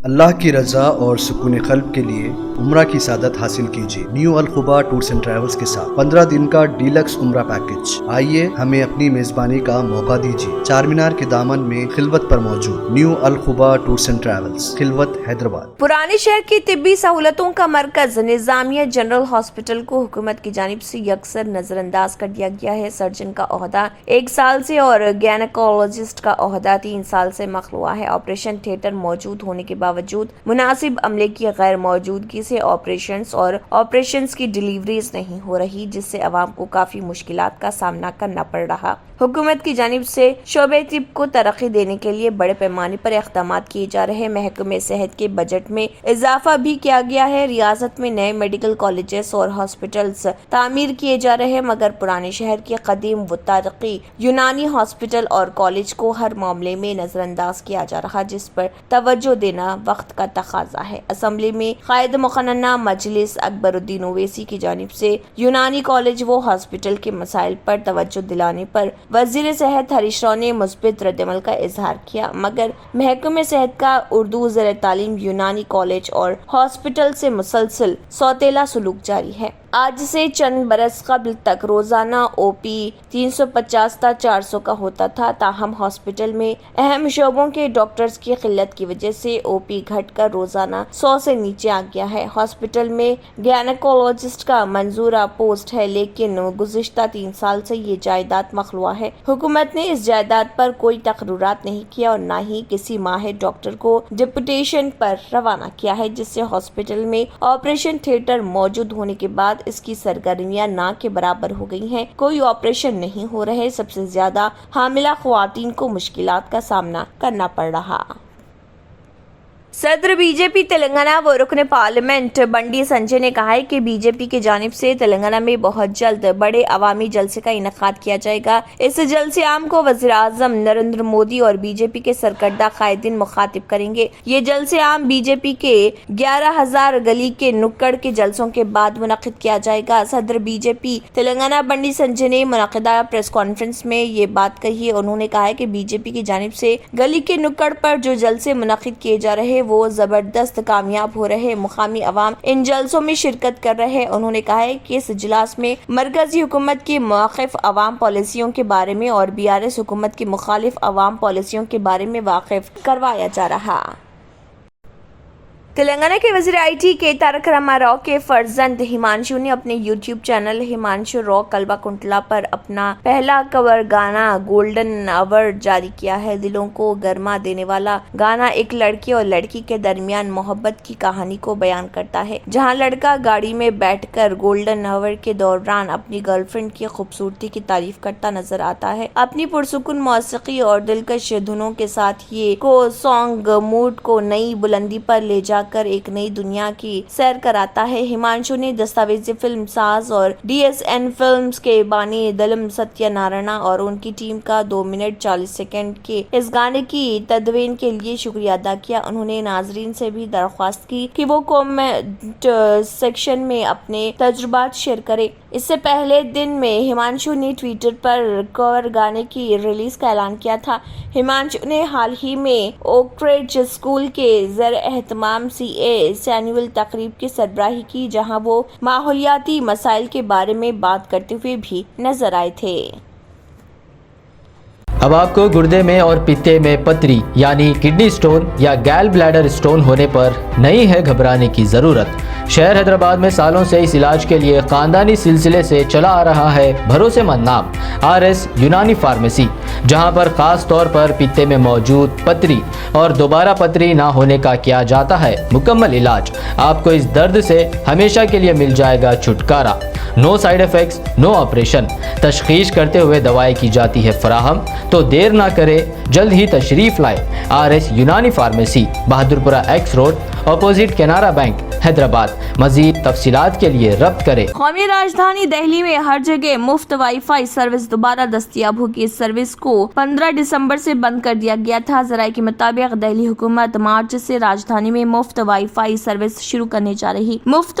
اللہ کی رضا اور سکون قلب کے لیے عمرہ کی سعادت حاصل کیجیے نیو الخبا ٹورز اینڈ ٹریولز کے ساتھ 15 دن کا ڈیلکس عمرہ پیکج۔ آئیے ہمیں اپنی میزبانی کا موقع دیجیے۔ چار مینار کے دامن میں خلوت پر موجود نیو الخبا ٹورز اینڈ ٹریولز، خلوت حیدرآباد۔ پرانے شہر کی طبی سہولتوں کا مرکز نظامیہ جنرل ہاسپٹل کو حکومت کی جانب سے یکسر نظر انداز کر دیا گیا ہے۔ سرجن کا عہدہ 1 سال سے اور گینیکولوجسٹ کا عہدہ 3 سال سے مخلوع ہے۔ آپریشن تھیٹر موجود ہونے کے باوجود مناسب عملے کی غیر موجودگی سے آپریشنز کی ڈیلیوریز نہیں ہو رہی، جس سے عوام کو کافی مشکلات کا سامنا کرنا پڑ رہا۔ حکومت کی جانب سے شعبہ طب کو ترقی دینے کے لیے بڑے پیمانے پر اقدامات کیے جا رہے ہیں۔ محکمہ صحت کے بجٹ میں اضافہ بھی کیا گیا ہے۔ ریاست میں نئے میڈیکل کالجز اور ہاسپٹلز تعمیر کیے جا رہے ہیں، مگر پرانے شہر کے قدیم و تاریخی یونانی ہاسپٹل اور کالج کو ہر معاملے میں نظر انداز کیا جا رہا، جس پر توجہ دینا وقت کا تقاضا ہے۔ اسمبلی میں قائد مقننہ مجلس اکبر الدین اویسی کی جانب سے یونانی کالج و ہاسپٹل کے مسائل پر توجہ دلانے پر وزیر صحت ہریش راؤ نے مثبت رد عمل کا اظہار کیا، مگر محکمہ صحت کا اردو زیر تعلیم یونانی کالج اور ہاسپٹل سے مسلسل سوتیلا سلوک جاری ہے۔ آج سے چند برس قبل تک روزانہ او پی 350 تا 400 کا ہوتا تھا، تاہم ہاسپٹل میں اہم شعبوں کے ڈاکٹرز کی قلت کی وجہ سے او پی گھٹ کر روزانہ 100 سے نیچے آ گیا ہے۔ ہاسپٹل میں گینیکولوجسٹ کا منظورہ پوسٹ ہے، لیکن گزشتہ 3 سال سے یہ جائیداد مخلوع ہے۔ حکومت نے اس جائیداد پر کوئی تقررات نہیں کیا اور نہ ہی کسی ماہر ڈاکٹر کو ڈپوٹیشن پر روانہ کیا ہے، جس سے ہاسپٹل میں آپریشن تھیٹر موجود ہونے کے بعد اس کی سرگرمیاں نہ کے برابر ہو گئی ہیں۔ کوئی آپریشن نہیں ہو رہے، سب سے زیادہ حاملہ خواتین کو مشکلات کا سامنا کرنا پڑ رہا۔ صدر بی جے پی تلنگانہ و رکن پارلیمنٹ بنڈی سنجے نے کہا ہے کہ بی جے پی کی جانب سے تلنگانہ میں بہت جلد بڑے عوامی جلسے کا انعقاد کیا جائے گا۔ اس جلسے عام کو وزیر اعظم نریندر مودی اور بی جے پی کے سرکردہ قائدین مخاطب کریں گے۔ یہ جلسے عام بی جے پی کے 11,000 گلی کے نکڑ کے جلسوں کے بعد منعقد کیا جائے گا۔ صدر بی جے پی تلنگانہ بنڈی سنجے نے منعقدہ پریس کانفرنس میں یہ بات کہی۔ انہوں نے کہا ہے کہ بی جے پی کی جانب سے گلی کے نکڑ پر جو جلسے منعقد کیے جا رہے وہ زبردست کامیاب ہو رہے، مقامی عوام ان جلسوں میں شرکت کر رہے۔ انہوں نے کہا ہے کہ اس اجلاس میں مرکزی حکومت کی مخالف عوام پالیسیوں کے بارے میں اور بی آر ایس حکومت کی مخالف عوام پالیسیوں کے بارے میں واقف کروایا جا رہا۔ تلنگانہ کے وزیر آئی ٹی کے تارک راما راؤ کے فرزند ہمانشو نے اپنے یوٹیوب چینل ہمانشو راؤ کلبا کنٹلا پر اپنا پہلا کور گانا گولڈن آور جاری کیا ہے۔ دلوں کو گرما دینے والا گانا ایک لڑکے اور لڑکی کے درمیان محبت کی کہانی کو بیان کرتا ہے، جہاں لڑکا گاڑی میں بیٹھ کر گولڈن آور کے دوران اپنی گرل فرینڈ کی خوبصورتی کی تعریف کرتا نظر آتا ہے۔ اپنی پرسکون موسیقی اور دلکش دھنوں کے ساتھ یہ سانگ موڈ کو نئی بلندی پر لے جا کر ایک نئی دنیا کی سیر کراتا ہے۔ ہمانشو نے دستاویزی فلم ساز اور ڈی ایس این فلمز کے بانی دلم ستیہ نارائنا اور ان کی ٹیم کا 2 منٹ 40 سیکنڈ کے اس گانے کی تدوین کے لیے شکریہ ادا کیا۔ انہوں نے ناظرین سے بھی درخواست کی کہ وہ کومنٹ سیکشن میں اپنے تجربات شیئر کریں۔ اس سے پہلے دن میں ہمانشو نے ٹویٹر پر کور گانے کی ریلیز کا اعلان کیا تھا۔ ہمانشو نے حال ہی میں اوکریج اسکول کے زیر اہتمام سی اے سینوئل تقریب کی سربراہی کی، جہاں وہ ماحولیاتی مسائل کے بارے میں بات کرتے ہوئے بھی نظر آئے تھے۔ اب آپ کو گردے میں اور پتے میں پتری یعنی کڈنی سٹون یا گال بلیڈر سٹون ہونے پر نہیں ہے گھبرانے کی ضرورت۔ شہر حیدرآباد میں سالوں سے اس علاج کے لیے خاندانی سلسلے سے چلا آ رہا ہے بھروسے مند نام RS یونانی فارمیسی، جہاں پر خاص طور پر پتے میں موجود پتری اور دوبارہ پتری نہ ہونے کا کیا جاتا ہے مکمل علاج۔ آپ کو اس درد سے ہمیشہ کے لیے مل جائے گا چھٹکارا۔ نو سائیڈ ایفیکٹس، نو آپریشن، تشخیص کرتے ہوئے دوائی کی جاتی ہے فراہم، تو دیر نہ کرے، جلد ہی تشریف لائے۔ RS یونانی pharmacy, Bahadurpura X road, opposite Canara Bank, Hyderabad. مزید تفصیلات کے لیے ربط کریں۔ قومی راجدھانی دہلی میں ہر جگہ مفت وائی فائی سروس دوبارہ دستیاب ہوگی۔ اس سروس کو 15 دسمبر سے بند کر دیا گیا تھا۔ ذرائع کے مطابق دہلی حکومت مارچ سے راجدھانی میں مفت وائی فائی سروس شروع کرنے جا رہی۔ مفت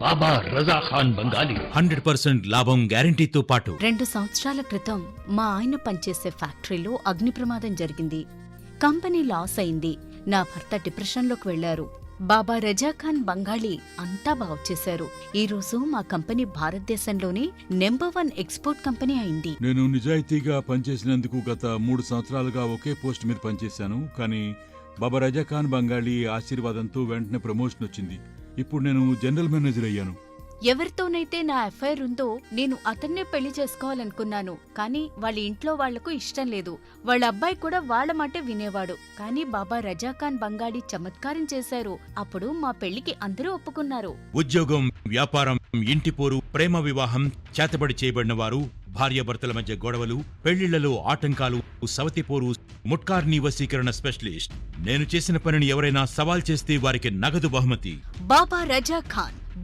బాబా రజా ఖాన్ బంగాలి 100% లాభం గ్యారెంటీతో పాటు 2 సంవత్సరాల క్రితం మా ఆయన పనిచేసే ఫ్యాక్టరీలో అగ్ని ప్రమాదం జరిగింది. కంపెనీ లాస్ అయింది. నా భర్త డిప్రెషన్లోకి వెళ్లారు. బాబా రజా ఖాన్ బంగాళీ అంతా బాగు చేశారు. ఈ రోజు మా కంపెనీ భారతదేశంలోనే నెంబర్ 1 ఎక్స్పోర్ట్ కంపెనీ అయింది. నేను నిజాయితీగా పనిచేసినందుకు గత 3 సంవత్సరాలుగా ఒకే పోస్ట్ మీద పనిచేశాను. కానీ బాబా రజా ఖాన్ బంగాళీ ఆశీర్వాదంతో వెంటనే ప్రమోషన్ వచ్చింది. ఇప్పుడు నేను జనరల్ మేనేజర్ అయ్యాను. ఎవరితోనైతే నా అఫైర్ ఉందో నేను అతన్నే పెళ్లి చేసుకోవాలనుకున్నాను. కానీ వాళ్ళ ఇంట్లో వాళ్లకు ఇష్టం లేదు. వాళ్ళ అబ్బాయి కూడా వాళ్ళ మాటే వినేవాడు. కానీ బాబా రజా ఖాన్ బంగాళీ చమత్కారం చేశారు. అప్పుడు మా పెళ్లికి అందరూ ఒప్పుకున్నారు. ఉద్యోగం, వ్యాపారం, ఇంటి పోరు, ప్రేమ వివాహం, చేతబడి చేయబడిన వారు, భార్యాభర్తల మధ్య గొడవలు, పెళ్లిళ్లలో ఆటంకాలు, సవతిపోరు, ముట్కార్ని వశీకరణ స్పెషలిస్ట్. నేను చేసిన పనిని ఎవరైనా సవాల్ చేస్తే వారికి నగదు బహుమతి. బాబా రజా ఖాన్,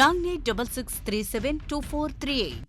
9866372438।